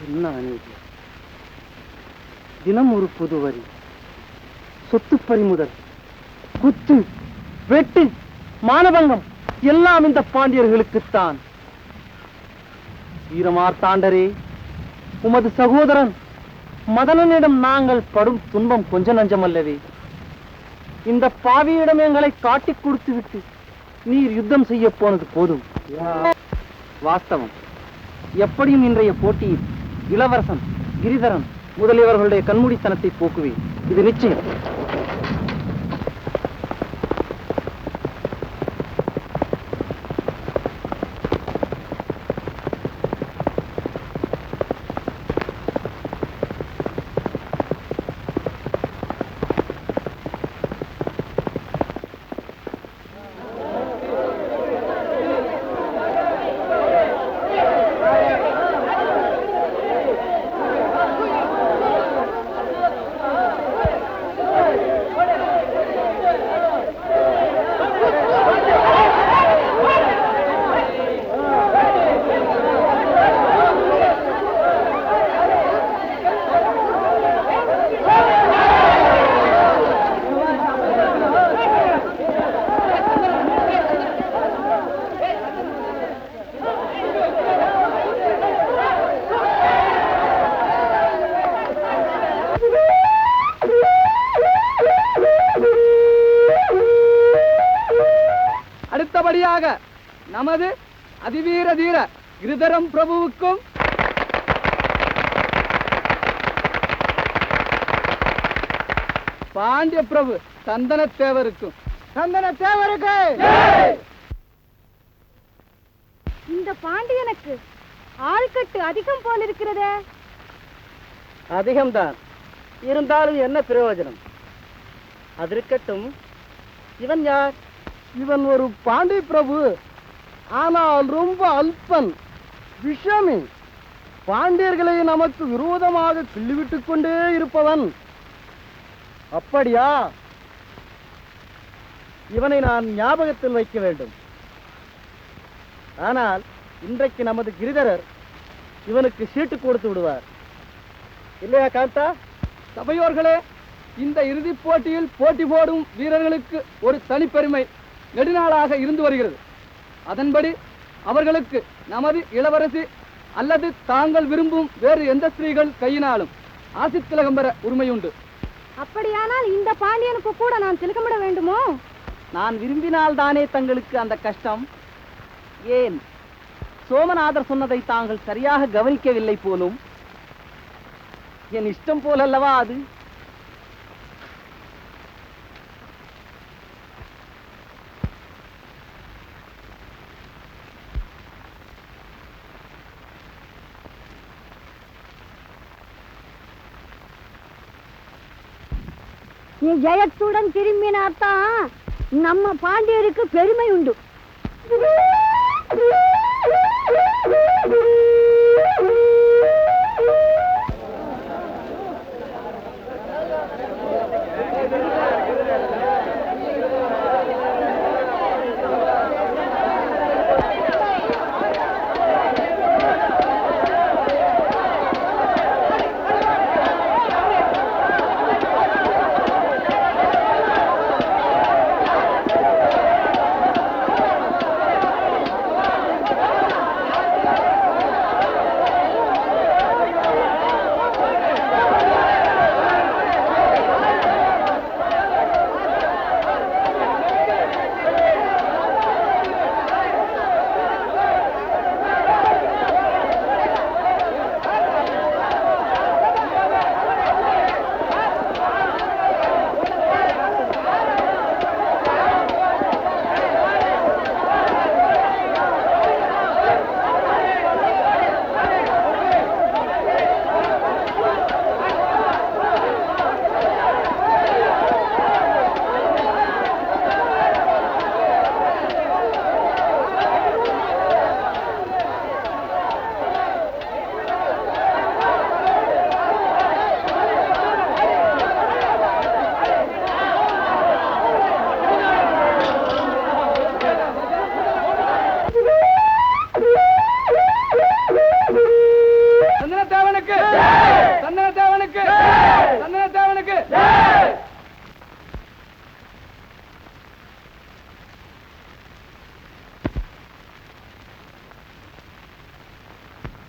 என்ன அநீதி! தினம் ஒரு புது வரி, சொத்து பறிமுதல், குத்து, வெட்டு, மானபங்கம் எல்லாம் இந்த பாண்டியர்களுக்குத்தான். வீரமார்த்தாண்டரே, உமது சகோதரன் மதனனிடம் நாங்கள் படும் துன்பம் கொஞ்ச நஞ்சமல்லவே. இந்த பாவியிடம் எங்களை காட்டிக் கொடுத்து விட்டு நீர் யுத்தம் செய்ய போனது போதும். வாஸ்தவம். எப்படியும் இன்றைய போட்டியில் இளவரசன், கிரிதரன் முதலியவர்களுடைய கண்மூடித்தனத்தை போக்குவேன். இது நிச்சயம். அடுத்தபடியாக நமது அதிவீர தீர கிரிதரம் பிரபுவுக்கும் பாண்டிய பிரபு சந்தனத்தேவருக்கும். சந்தனத்தேவருக்கு! இந்த பாண்டியனுக்கு ஆள்கட்டு அதிகம் போல் இருக்கிறதே. அதிகம்தான். இருந்தாலும் என்ன பிரயோஜனம்? அதிருக்கட்டும். இவன் யார்? இவன் ஒரு பாண்டிய பிரபு, ஆனால் ரொம்ப அல்பன், விஷமி. பாண்டியர்களை நமக்கு விரோதமாக கிள்ளிவிட்டுக் கொண்டே இருப்பவன். அப்படியா? இவனை நான் ஞாபகத்தில் வைக்க வேண்டும். ஆனால் இன்றைக்கு நமது கிரிதரர் இவனுக்கு சீட்டு கொடுத்து விடுவார், இல்லையா காந்தா? சபையோர்களே, இந்த இறுதிப் போட்டியில் போட்டி போடும் வீரர்களுக்கு ஒரு தனிப்பெருமை நெடுநாளாக இருந்து வருகிறது. அதன்படி அவர்களுக்கு நமது இளவரசி அல்லது தாங்கள் விரும்பும் வேறு எந்த ஸ்திரீகள் கையினாலும் ஆசித்திலகம் பெற உரிமையுண்டு. அப்படியானால் இந்த பாண்டியனுக்கு கூட நான் திலகமிட வேண்டுமோ? நான் விரும்பினால் தானே தங்களுக்கு அந்த கஷ்டம். ஏன், சோமநாதர் சொன்னதை தாங்கள் சரியாக கவனிக்கவில்லை போலும். என் இஷ்டம் போலல்லவா அது. நீ ஜெயத்துடன் திரும்பினாத்தான் நம்ம பாண்டியருக்கு பெருமை உண்டு.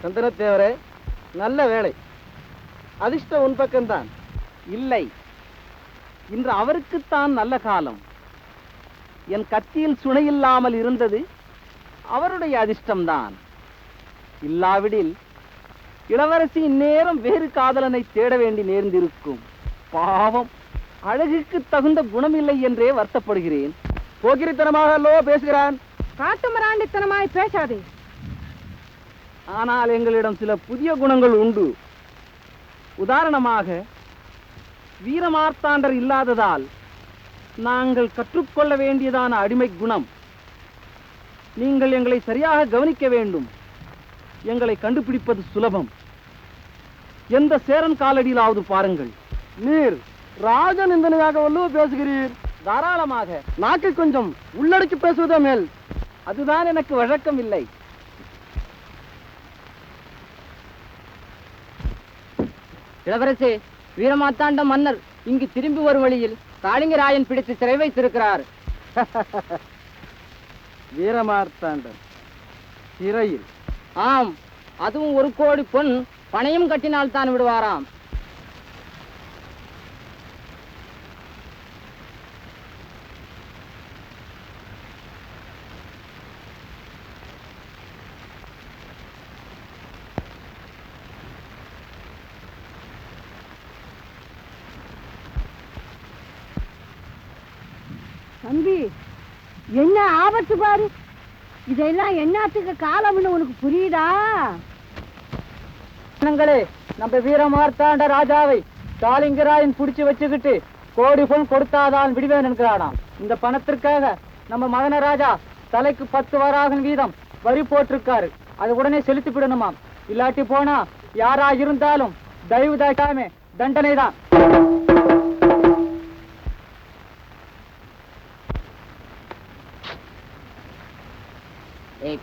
சந்தனத்தேவரே, நல்ல வேலை. அதிர்ஷ்டம் உன் பக்கம்தான். இல்லை, இன்று அவருக்குத்தான் நல்ல காலம். என் கத்தியில் சுனையில்லாமல் இருந்தது அவருடைய அதிர்ஷ்டம்தான். இல்லாவிடில் இளவரசி இந்நேரம் வேறு காதலனை தேட வேண்டி நேர்ந்திருக்கும். பாவம், அழகுக்கு தகுந்த குணம் இல்லை என்றே வருத்தப்படுகிறேன். போக்கிரித்தனமாக அல்லவோ பேசுகிறான். காட்டுமிராண்டித்தனமாய் பேசாதே. ஆனால் எங்களிடம் சில புதிய குணங்கள் உண்டு. உதாரணமாக, வீரமார்த்தாண்டர் இல்லாததால் நாங்கள் கற்றுக்கொள்ள வேண்டியதான அடிமை குணம். நீங்கள் எங்களை சரியாக கவனிக்க வேண்டும். எங்களை கண்டுபிடிப்பது சுலபம். எந்த சேரன் காலடியிலாவது பாருங்கள். நீர் ராஜநிந்தனையாக வல்லவோ பேசுகிறீர். தாராளமாக. நாக்கை கொஞ்சம் உள்ளடக்கி பேசுவதே மேல். அதுதான் எனக்கு வழக்கம் இல்லை. இளவரசே, வீரமாத்தாண்ட மன்னர் இங்கு திரும்பி வரும் வழியில் காளிங்கராயன் பிடித்து சிறை வைத்திருக்கிறார். வீரமார்த்தாண்டன் சிறையில்? ஆம், அதுவும் 1 கோடி பொன் பணையும் கட்டினால் தான் விடுவாராம். தம்பி, என்ன ஆபத்து பாரு. இதெல்லாம் என்னத்துக்கு காலம்னு உனக்கு புரியுதா? நம்ம வீரமார்த்தாண்ட ராஜாவை காளிங்கராயன் புடிச்சு வச்சுக்கிட்டு கோடி பொன் கொடுத்தாதான் விடுவேன் என்கிறானாம். இந்த பணத்திற்காக நம்ம மகன ராஜா தலைக்கு 10 வராகன் வீதம் வரி போட்டிருக்காரு. அது உடனே செலுத்திவிடணுமாம். இல்லாட்டி போனா யாரா இருந்தாலும் தயவு தாக்காமே தண்டனை தான்.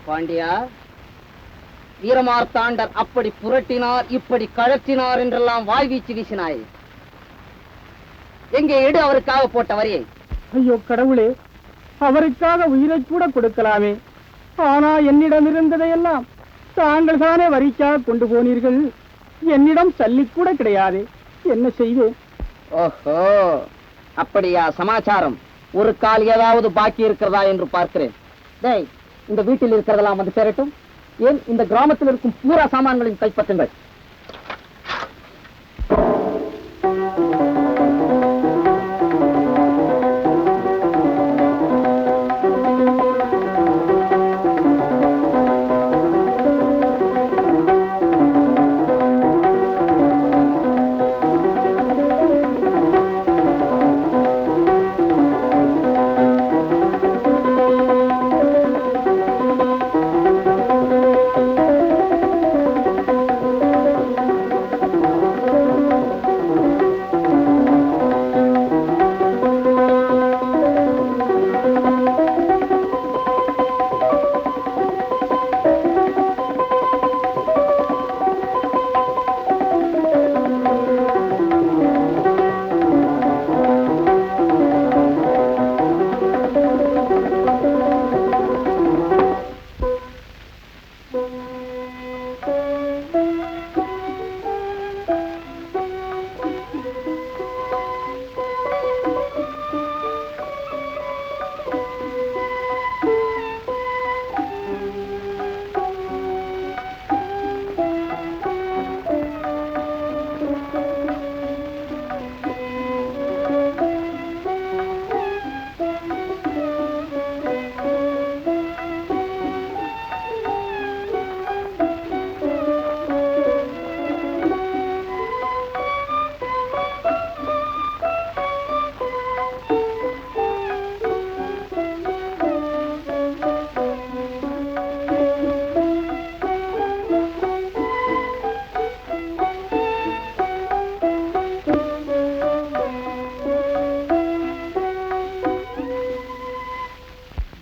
பாண்டியா, வீரமார்த்தாண்டர் அப்படி புரட்டினார், இப்படி கழற்றினார் என்றெல்லாம் வாய் வீச்சு வீசினாய். எங்கே எடு அவருக்காக போட்ட வரியை? ஐயோ கடவுளே, அவருக்காக உயிரை கூட கொடுக்கலாமே. ஆனா என்னிடம் இருந்ததையெல்லாம் தாங்கள் தானே வரிக்காக கொண்டு போனீர்கள். என்னிடம் சல்லி கூட கிடையாது. என்ன செய்வேன்? ஓஹோ, அப்படியா சமாச்சாரம்? ஒரு கால் ஏதாவது பாக்கி இருக்கிறதா என்று பார்க்கிறேன். டேய், இந்த வீட்டில் இருக்கிறதெல்லாம் வந்து சேரட்டும். ஏன் இந்த கிராமத்தில் இருக்கும் பூரா சாமான்களையும் கைப்பற்றுங்கள்.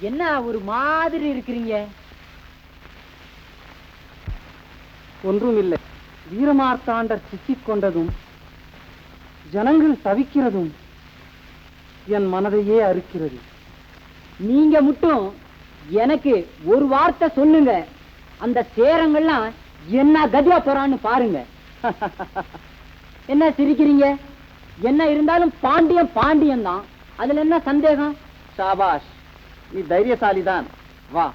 என்ன ஒரு மாதிரி இருக்கிறீங்க? ஒன்றுமில்லை. வீரமார்த்தாண்டர் சிக்கிக் கொண்டதும் ஜனங்கள் தவிக்கிறதும் என் மனதையே அறுக்கிறது. நீங்க மட்டும் எனக்கு ஒரு வார்த்தை சொல்லுங்க. அந்த சேரங்கள்லாம் என்ன கதியா போறான்னு பாருங்க. என்ன சிரிக்கிறீங்க? என்ன இருந்தாலும் பாண்டியன் பாண்டியன் தான், அதுல என்ன சந்தேகம்? ஷாபாஷ், நீ தைரியசாலிதான். வா.